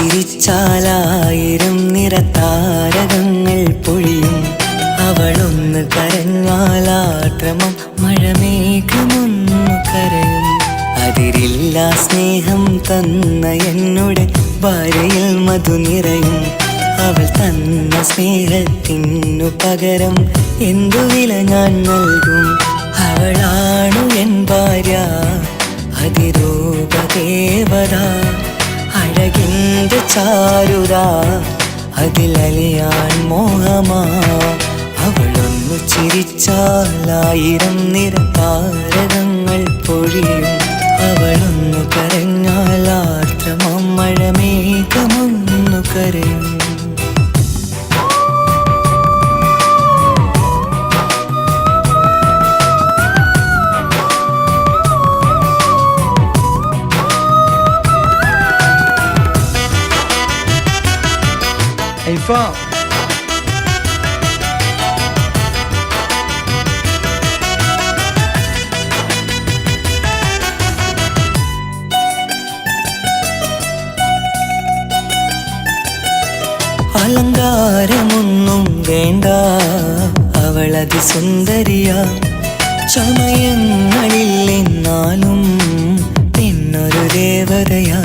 ചിരിച്ചാലായിരം നിറതാരകങ്ങൾ പൊഴിയും. അവളൊന്ന് കരഞ്ഞാലാദ്രമം മഴമേഘമൊന്നു കരയും. അതിരില്ല സ്നേഹം തന്ന എന്നുടെ ഭാര്യയിൽ മധു നിറയും. അവൾ തന്ന സ്നേഹത്തിനു പകരം എന്തു വില ഞാൻ നൽകും? അവളാണു എൻ ഭാര്യ, അതിരൂപദേവത, അഴകിൻ്റെ ചാരുത, അതിലലിയാൻ മോഹമാ. അവളൊന്നു ചിരിച്ചാലായിരം നിറതാരകങ്ങൾ പൊഴിയും. അവളൊന്നു കരഞ്ഞാലാദ്രമം മഴമേഘമൊന്നു കരയും. അലങ്കാരമൊന്നും വേണ്ട, അവളതി സുന്ദരിയാ. ചമയങ്ങളിൽ എന്നാലും പിന്നൊരു ദേവതയാ.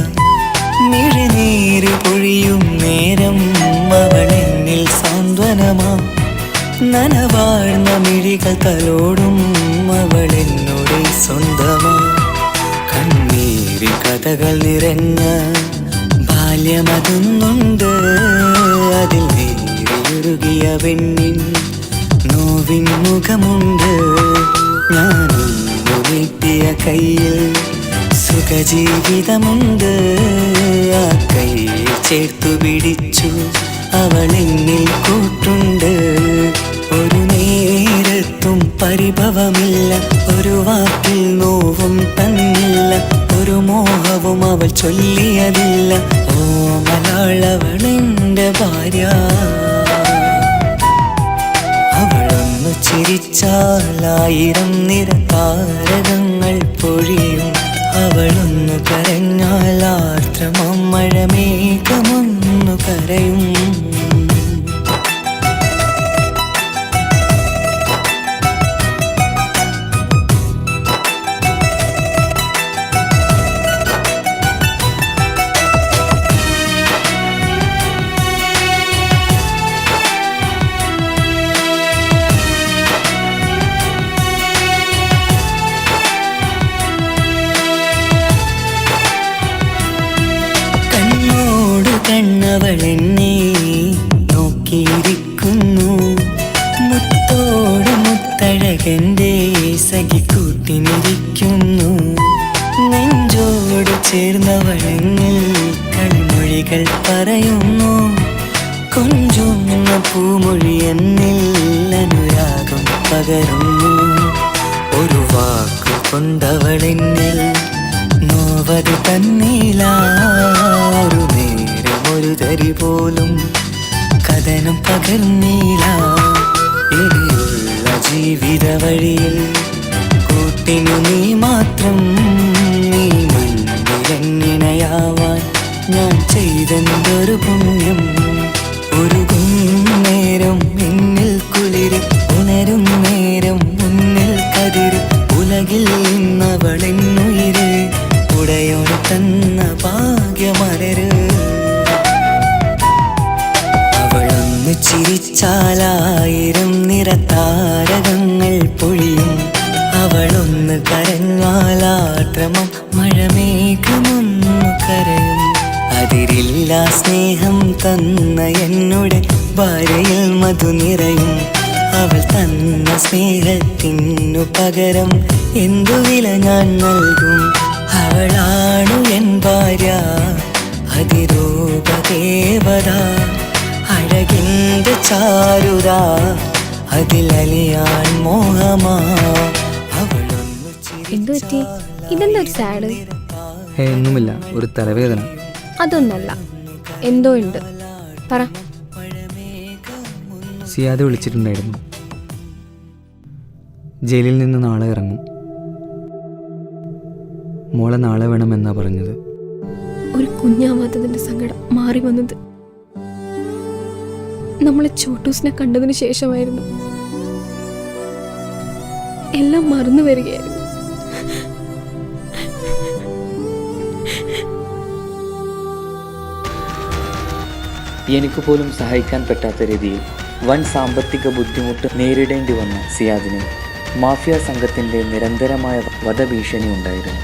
മിഴിനീര് പൊഴിയും നേരം അവളെന്നിൽ സാന്ത്വനമാ. നനവാഴ്ന്ന മിഴികൾ തലോടും അവളെന്നോട് സ്വന്തമാ. കണ്ണീരിൽ കഥകൾ നിറഞ്ഞ ബാല്യമതൊന്നുണ്ട്. അതിൽ നേരിയൊരുകിയ പെണ്ണിൻ നോവിൻ മുഖമുണ്ട്. ഞാനൊന്നു നീട്ടിയ കയ്യിൽ സുഖജീവിതമുണ്ട്. ആ കയ്യിൽ ചേർത്തു പിടിച്ചു അവളെന്നിൽ കൂട്ടുണ്ട്. ഒരു നേരത്തും പരിഭവമില്ല, ഒരു വാക്കിൽ നോവും തന്നില്ല, ഒരു മോഹവും അവൾ ചൊല്ലിയതില്ല. ഓ മലയാളവളെൻ്റെ ഭാര്യ. അവളൊന്നു ചിരിച്ചാലായിരം നിറതാരകങ്ങൾ പൊഴിയും. അവളൊന്നു കരഞ്ഞാലാദ്രമം മഴമേഘമൊന്നു കരയും. കണ്ണവളെന്നെ നോക്കിയിരിക്കുന്നു. മുത്തോട് മുത്തഴകൻ്റെ സഖിക്കൂട്ടിനിരിക്കുന്നു. നെഞ്ചോട് ചേർന്നവളെന്നിൽ കൺമൊഴികൾ പറയുന്നു. കൊഞ്ചുന്ന പൂമൊഴി എന്നിൽ അനുരാഗം പകരുന്നു. ഒരു വാക്കു കൊണ്ടവളെന്നിൽ നോവത് തന്നില്ല. ഒരു തരി പോലും കഥനം പകർന്നില്ല. ഇനിയുള്ള ജീവിത വഴിയിൽ കൂട്ടിനു നീ മാത്രം. നീ മണ്ണിലെങ്ങിണയാവാൻ ഞാൻ ചെയ്തെന്തൊരു പുണ്യം. ഒരുകും നേരം എന്നിൽ കുളിര്, ഉണരും നേരം മുന്നിൽ കതിര്. ഉലകിൽ നിന്നവളെന്നുയിര്, ഉടയോട് തന്ന ഭാഗ്യമലര്. ചിരിച്ചാലായിരം നിറതാരകങ്ങൾ പൊഴിയും. അവളൊന്ന് കരഞ്ഞാലാദ്രമം മഴമേഘമൊന്നു കരയും. അതിരില്ല സ്നേഹം തന്ന എന്നുടെ ഭാര്യയിൽ മധു നിറയും. അവൾ തന്ന സ്നേഹത്തിനു പകരം എന്തു വില ഞാൻ നൽകും? അവളാണു എൻ ഭാര്യ, അതിരൂപദേവത, അഴകിൻ്റെ ചാരുത, അതിലലിയാൻ മോഹമാ. അവളൊന്നു ഇതെന്താ ഒരു സാഡ്? ഒന്നുമില്ല, ഒരു തലവേദന. അതൊന്നല്ല, എന്തോ ഉണ്ട്, പറ. സിയാദ് വിളിച്ചിട്ടുണ്ടായിരുന്നു. ജയിലിൽ നിന്ന് നാളെ ഇറങ്ങും. മോളെ നാളെ വേണമെന്നാ പറഞ്ഞത്. ഒരു കുഞ്ഞാവാത്തതിൻ്റെ സങ്കടം മാറി വന്നത് നമ്മളെ ചോട്ടൂസിനെ കണ്ടതിന് ശേഷമായിരുന്നു. എല്ലാം മറന്നു വരികയായിരുന്നു. എനിക്ക് പോലും സഹായിക്കാൻ പറ്റാത്ത രീതിയിൽ വൻ സാമ്പത്തിക ബുദ്ധിമുട്ട് നേരിടേണ്ടി വന്ന സിയാദിന് മാഫിയ സംഘത്തിൻ്റെ നിരന്തരമായ വധഭീഷണി ഉണ്ടായിരുന്നു.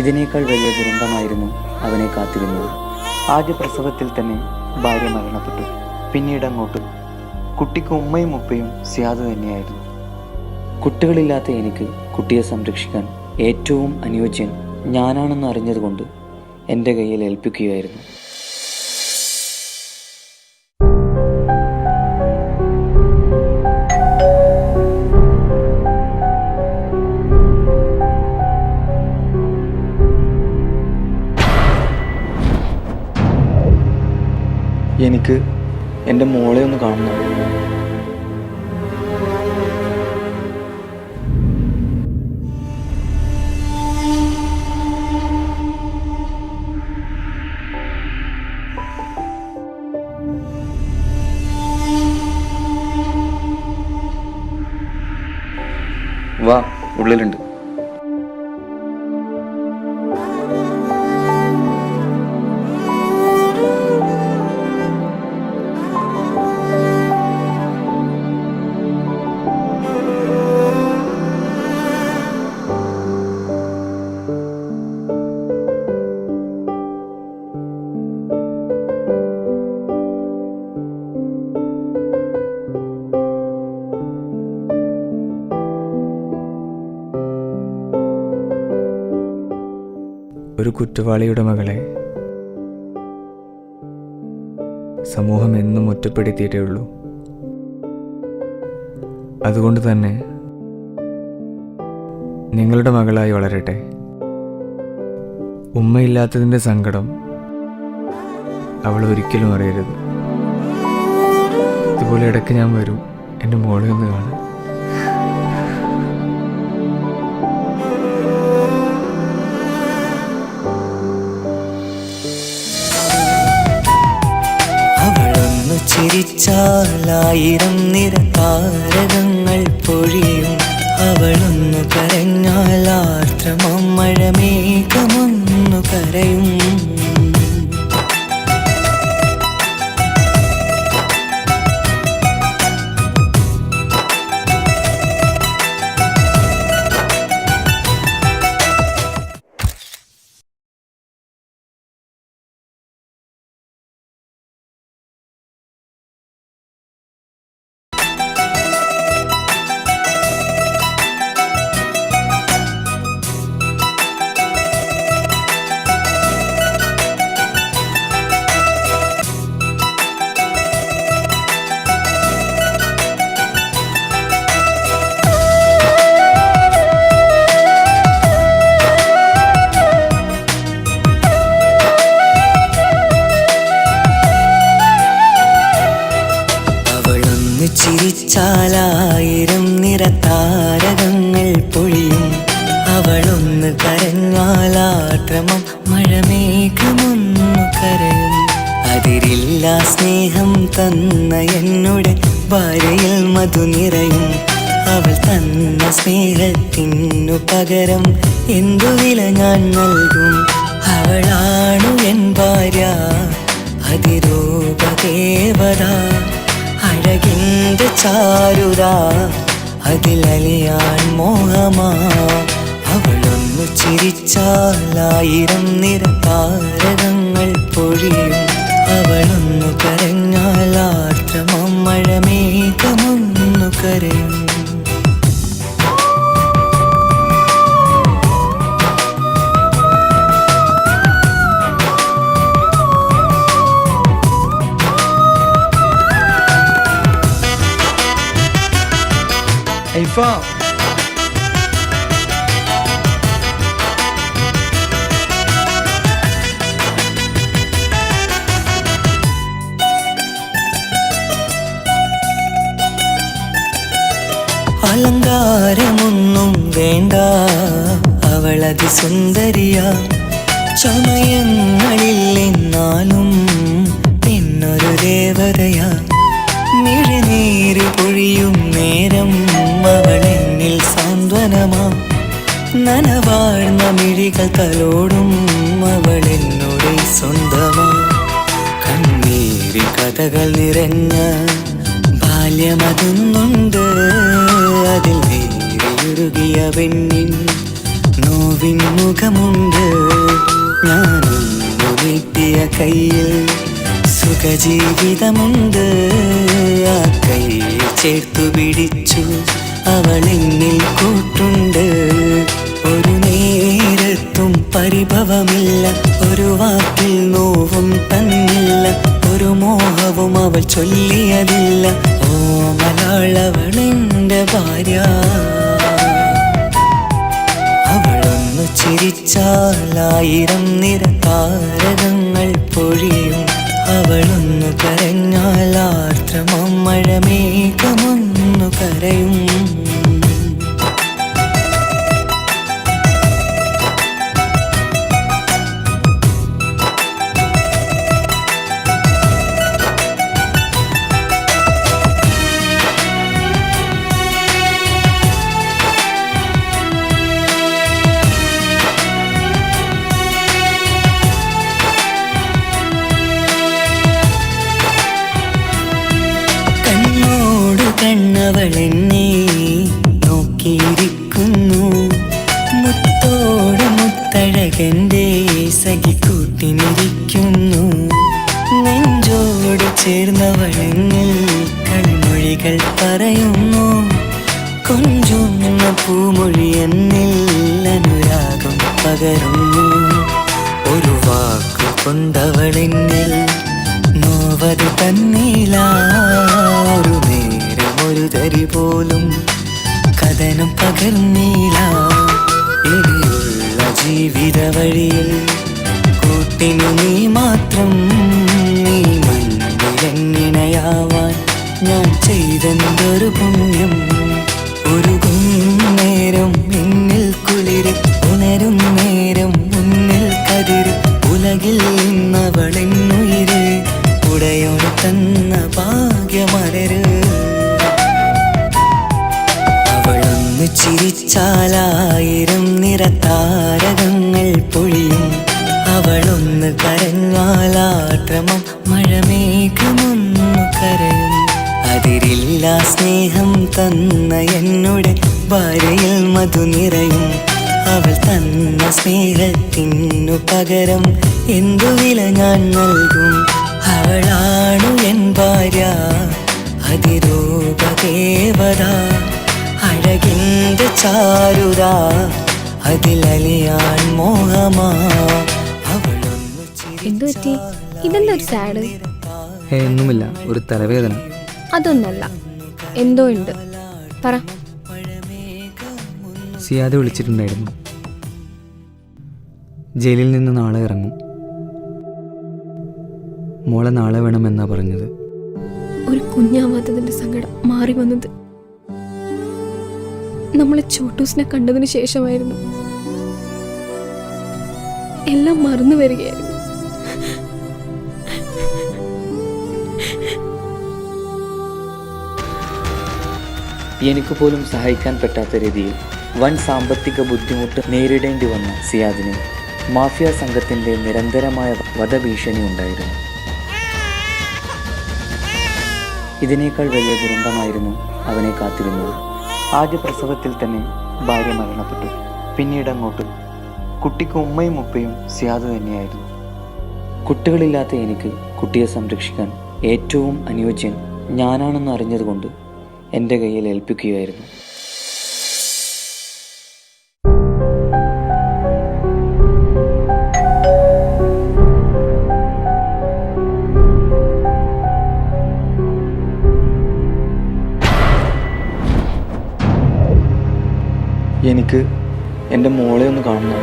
ഇതിനേക്കാൾ വലിയ ദുരന്തമായിരുന്നു അവനെ കാത്തിരുന്നത്. ആദ്യ പ്രസവത്തിൽ തന്നെ ഭാര്യ മരണപ്പെട്ടു. പിന്നീട് അങ്ങോട്ട് കുട്ടിക്ക് ഉമ്മയും ഉപ്പയും സിയാദ് തന്നെയായിരുന്നു. കുട്ടികളില്ലാത്ത എനിക്ക് കുട്ടിയെ സംരക്ഷിക്കാൻ ഏറ്റവും അനുയോജ്യൻ ഞാനാണെന്ന് അറിഞ്ഞതുകൊണ്ട് എൻ്റെ കയ്യിൽ ഏൽപ്പിക്കുകയായിരുന്നു. എനിക്ക് എൻ്റെ മോളെ ഒന്ന് കാണണം. വാ, ഉള്ളിലുണ്ട്. ഒരു കുറ്റവാളിയുടെ മകളെ സമൂഹം എന്നും ഒറ്റപ്പെടുത്തിയിട്ടേ ഉള്ളൂ. അതുകൊണ്ട് തന്നെ നിങ്ങളുടെ മകളായി വളരട്ടെ. ഉമ്മയില്ലാത്തതിൻ്റെ സങ്കടം അവൾ ഒരിക്കലും അറിയരുത്. ഇതുപോലെ ഇടയ്ക്ക് ഞാൻ വരും എൻ്റെ മോളെ ഒന്ന് കാണാൻ. ചിരിച്ചാലായിരം നിറതാരകങ്ങൾ പൊഴിയും. അവളൊന്നു കരഞ്ഞാൽ ആർദ്രമം മഴമേഘമൊന്നു കരയും. ചിരിച്ചാലായിരം നിറതാരകങ്ങൾ പൊഴിയും. അവളൊന്ന് കരഞ്ഞാലാദ്രമം മഴമേഘമൊന്നു കരയും. അതിരില്ല സ്നേഹം തന്ന എന്നുടെ ഭാര്യയിൽ മധു നിറയും. അവൾ തന്ന സ്നേഹത്തിനു പകരം എന്തു വില ഞാൻ നൽകും. അവളാണു എൻ ഭാര്യ, അതിരൂപദേവത, അഴകിൻ്റെ ചാരുത, അതിലലിയാൻ മോഹമാ. അവളൊന്നു ചിരിച്ചാലായിരം നിറതാരകങ്ങൾ പൊഴിയും. അവളൊന്നു കരഞ്ഞാലാർദ്രമം മഴമേഘമൊന്നു കരയും. അലങ്കാരമൊന്നും വേണ്ട, അവളതി സുന്ദരിയാ. ചമയങ്ങളിൽ എന്നാലും പിന്നൊരു ദേവതയാ. മിഴിനീര് പൊഴിയും നേരം അവളെന്നിൽ സാന്ത്വനമാ. നനവാഴ്ന്ന മിഴികൾ തലോടും അവളെന്നോട് സ്വന്തമാ. കണ്ണീരി കഥകൾ നിറഞ്ഞ ബാല്യമതൊന്നുണ്ട്. അതിൽ നേരിയുരുകിയ പെണ്ണിൻ നോവിൻ മുഖമുണ്ട്. ഞാനൊന്നു നീട്ടിയ കയ്യിൽ സുഖജീവിതമുണ്ട്. ആ കയ്യിൽ ചേർത്തു പിടിച്ചു അവളെന്നിൽ കൂട്ടുണ്ട്. ഒരു നേരത്തും പരിഭവമില്ല, ഒരു വാക്കിൽ നോവും തന്നില്ല, ഒരു മോഹവും അവൾ ചൊല്ലിയതില്ല. ഓമലാളവളെന്റെ ഭാര്യ. അവളൊന്നു ചിരിച്ചാലായിരം നിര താരകങ്ങൾ പൊഴിയും. അവളൊന്നു കരഞ്ഞാൽ ആർദ്രമം മഴമേഘമൊന്നു കരയും. കണ്ണവളെന്നെ നോക്കിയിരിക്കുന്നു. മുത്തോട് മുത്തഴകന്റെ സഖിക്കൂട്ടിനിരിക്കുന്നു. നെഞ്ചോട് ചേർന്നവളെന്നിൽ കൺമൊഴികൾ പറയുന്നു. കൊഞ്ചുന്ന പൂമൊഴി എന്നിൽ അനുരാഗം പകരുന്നു. ഒരു വാക്കു കൊണ്ടവളെന്നിൽ നോവത് തന്നില്ല. ഒരു ഒരു തരി പോലും കഥനം പകർന്നില്ല. ഇനിയുള്ള ജീവിത വഴിയിൽ കൂട്ടിനു നീ മാത്രം. നീ മണ്ണിലെങ്ങിണയാവാൻ ഞാൻ ചെയ്തെന്തൊരു പുണ്യം. ഒരുകും നേരം പിന്നിൽ കുളിര്, ഉണരും നേരം മുന്നിൽ കതിര്. ഉലകിൽ നിന്നവളെന്നുയിര്, ഉടയോട് തന്ന ഭാഗ്യമലര്. അവളൊന്നു ചിരിച്ചാലായിരം നിര താരകങ്ങൾ പൊഴിയും. അവളൊന്ന് കരഞ്ഞാലാദ്രമം മഴമേഘമൊന്നു കരയും. അതിരില്ല സ്നേഹം തന്ന എന്നോട് ഭാര്യയിൽ മധു നിറയും. അവൾ തന്ന സ്നേഹത്തിനു പകരം എന്തു വില ഞാൻ നൽകും. അവളാണു എൻ ഭാര്യ, അതിരൂപദേവത. അഴകിന്റെ ചാരുത, അതിലലിയാൻ മോഹമാ. അവളൊന്നു എന്തു പറ്റി? ഇതെന്താ ഒരു സാഡ്? ഒന്നുമില്ല, ഒരു തലവേദന. അതൊന്നല്ല, എന്തോ ഉണ്ട്, പറ. സിയാദ് വിളിച്ചിട്ടുണ്ടായിരുന്നു. ജയിലിൽ നിന്ന് നാളെ ഇറങ്ങും. മോളെ നാളെ വേണമെന്നാ പറഞ്ഞത്. ഒരു കുഞ്ഞാവാത്തതിന്റെ സങ്കടം മാറി വന്നത് നമ്മളെ ചോട്ടൂസിനെ കണ്ടതിന് ശേഷമായിരുന്നു. എല്ലാം മറന്നു വരികയായിരുന്നു. എനിക്ക് പോലും സഹായിക്കാൻ പറ്റാത്ത രീതിയിൽ വൻ സാമ്പത്തിക ബുദ്ധിമുട്ട് നേരിടേണ്ടി വന്ന സിയാദിന് മാഫിയ സംഘത്തിൻ്റെ നിരന്തരമായ വധഭീഷണി ഉണ്ടായിരുന്നു. ഇതിനേക്കാൾ വലിയ ദുരന്തമായിരുന്നു അവനെ കാത്തിരുന്നത്. ആദ്യ പ്രസവത്തിൽ തന്നെ ഭാര്യ മരണപ്പെട്ടു. പിന്നീട് അങ്ങോട്ട് കുട്ടിക്ക് ഉമ്മയും ഉപ്പയും സിയാദ് തന്നെയായിരുന്നു. കുട്ടികളില്ലാത്ത എനിക്ക് കുട്ടിയെ സംരക്ഷിക്കാൻ ഏറ്റവും അനുയോജ്യൻ ഞാനാണെന്ന് അറിഞ്ഞതുകൊണ്ട് എൻ്റെ കയ്യിൽ ഏൽപ്പിക്കുകയായിരുന്നു. എനിക്ക് എൻ്റെ മോളെ ഒന്ന് കാണണം.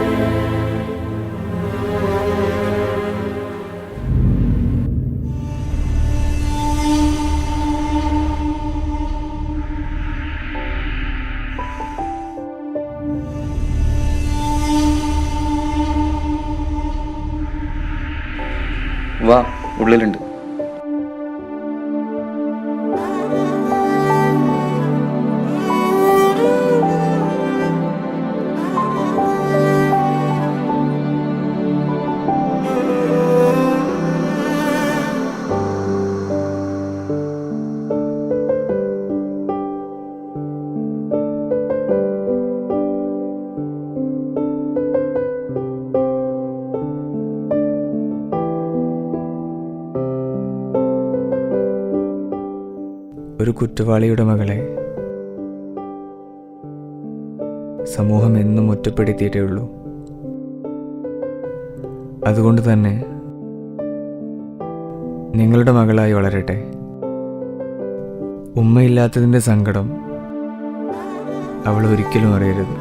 വാ, ഉള്ളിലുണ്ട്. ഒരു കുറ്റവാളിയുടെ മകളെ സമൂഹം എന്നും ഒറ്റപ്പെടുത്തിയിട്ടേ ഉള്ളൂ. അതുകൊണ്ട് തന്നെ നിങ്ങളുടെ മകളായി വളരട്ടെ. ഉമ്മയില്ലാത്തതിൻ്റെ സങ്കടം അവൾ ഒരിക്കലും അറിയരുത്.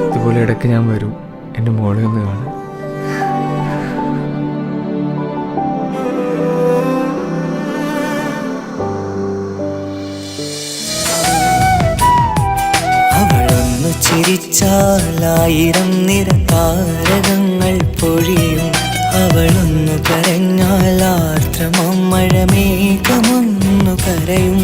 ഇതുപോലെ ഇടയ്ക്ക് ഞാൻ വരും എൻ്റെ മോളെ ഒന്ന് കാണാൻ. അവളൊന്നു ചിരിച്ചാലായിരം നിറതാരകങ്ങൾ പൊഴിയും. അവളൊന്നു കരഞ്ഞാൽ ആർദ്രമം മഴമേഘമൊന്നു കരയും.